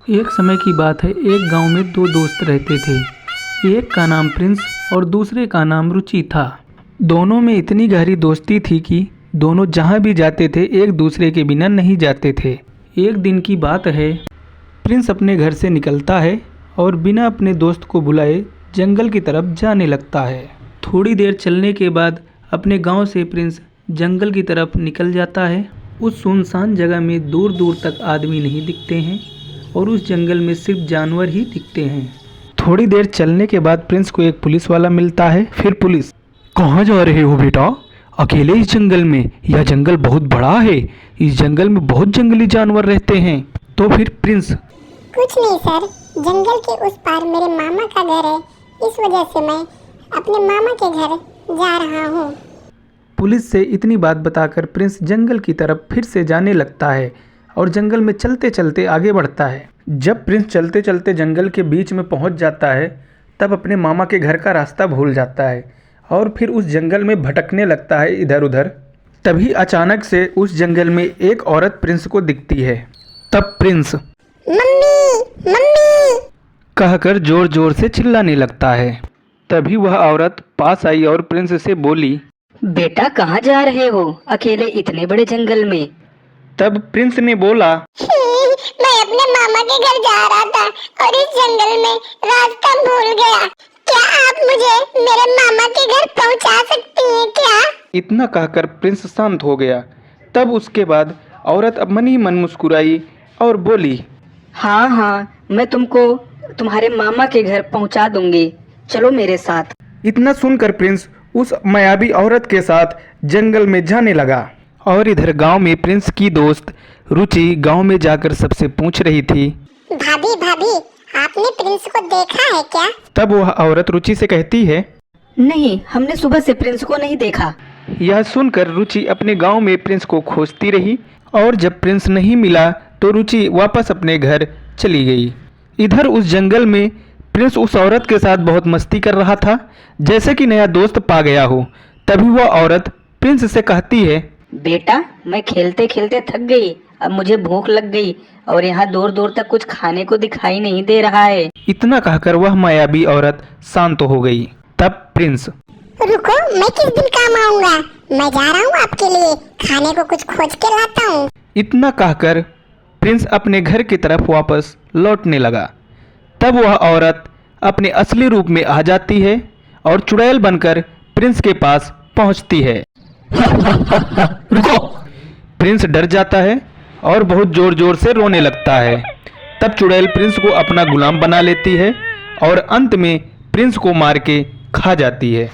एक समय की बात है, एक गांव में दो दोस्त रहते थे। एक का नाम प्रिंस और दूसरे का नाम रुचि था। दोनों में इतनी गहरी दोस्ती थी कि दोनों जहां भी जाते थे एक दूसरे के बिना नहीं जाते थे। एक दिन की बात है, प्रिंस अपने घर से निकलता है और बिना अपने दोस्त को बुलाए जंगल की तरफ जाने लगता है। थोड़ी देर चलने के बाद अपने गांव से प्रिंस जंगल की तरफ निकल जाता है। उस सुनसान जगह में दूर दूर तक आदमी नहीं दिखते हैं और उस जंगल में सिर्फ जानवर ही दिखते हैं। थोड़ी देर चलने के बाद प्रिंस को एक पुलिस वाला मिलता है। फिर पुलिस, कहाँ जा रहे हो बेटा? अकेले इस जंगल में? यह जंगल बहुत बड़ा है, इस जंगल में बहुत जंगली जानवर रहते हैं। तो फिर प्रिंस, कुछ नहीं सर, जंगल के उस पार मेरे मामा का घर है, इस वजह से मैं अपने मामा के घर जा रहा हूँ। पुलिस से इतनी बात बताकर प्रिंस जंगल की तरफ फिर से जाने लगता है और जंगल में चलते चलते आगे बढ़ता है। जब प्रिंस चलते चलते जंगल के बीच में पहुंच जाता है, तब अपने मामा के घर का रास्ता भूल जाता है और फिर उस जंगल में भटकने लगता है इधर उधर। तभी अचानक से उस जंगल में एक औरत प्रिंस को दिखती है। तब प्रिंस मम्मी मम्मी कहकर जोर जोर से चिल्लाने लगता है। तभी वह औरत पास आई और प्रिंस से बोली, बेटा कहाँ जा रहे हो अकेले इतने बड़े जंगल में? तब प्रिंस ने बोला, मैं अपने मामा के घर जा रहा था और इस जंगल में रास्ता भूल गया। क्या आप मुझे मेरे मामा के घर पहुंचा सकती हैं क्या? इतना कहकर प्रिंस शांत हो गया। तब उसके बाद औरत अब मन ही मन मुस्कुराई और बोली, हाँ हाँ, मैं तुमको तुम्हारे मामा के घर पहुंचा दूंगी, चलो मेरे साथ। इतना सुनकर प्रिंस उस मायावी औरत के साथ जंगल में जाने लगा। और इधर गांव में प्रिंस की दोस्त रुचि गांव में जाकर सबसे पूछ रही थी, भाभी भाभी, आपने प्रिंस को देखा है क्या? तब वह औरत रुचि से कहती है, नहीं, हमने सुबह से प्रिंस को नहीं देखा। यह सुनकर रुचि अपने गांव में प्रिंस को खोजती रही और जब प्रिंस नहीं मिला तो रुचि वापस अपने घर चली गई। इधर उस जंगल में प्रिंस उस औरत के साथ बहुत मस्ती कर रहा था, जैसे कि नया दोस्त पा गया हो। तभी वह औरत प्रिंस से कहती है, बेटा मैं खेलते खेलते थक गई, अब मुझे भूख लग गई और यहाँ दूर दूर तक कुछ खाने को दिखाई नहीं दे रहा है। इतना कहकर वह मायावी औरत शांत हो गई। तब प्रिंस, रुको, मैं किस दिन काम आऊंगा, मैं जा रहा हूँ आपके लिए खाने को कुछ खोज के लाता हूँ। इतना कहकर प्रिंस अपने घर की तरफ वापस लौटने लगा। तब वह औरत अपने असली रूप में आ जाती है और चुड़ैल बनकर प्रिंस के पास पहुंचती है। रुको! प्रिंस डर जाता है और बहुत जोर जोर से रोने लगता है। तब चुड़ैल प्रिंस को अपना गुलाम बना लेती है और अंत में प्रिंस को मार के खा जाती है।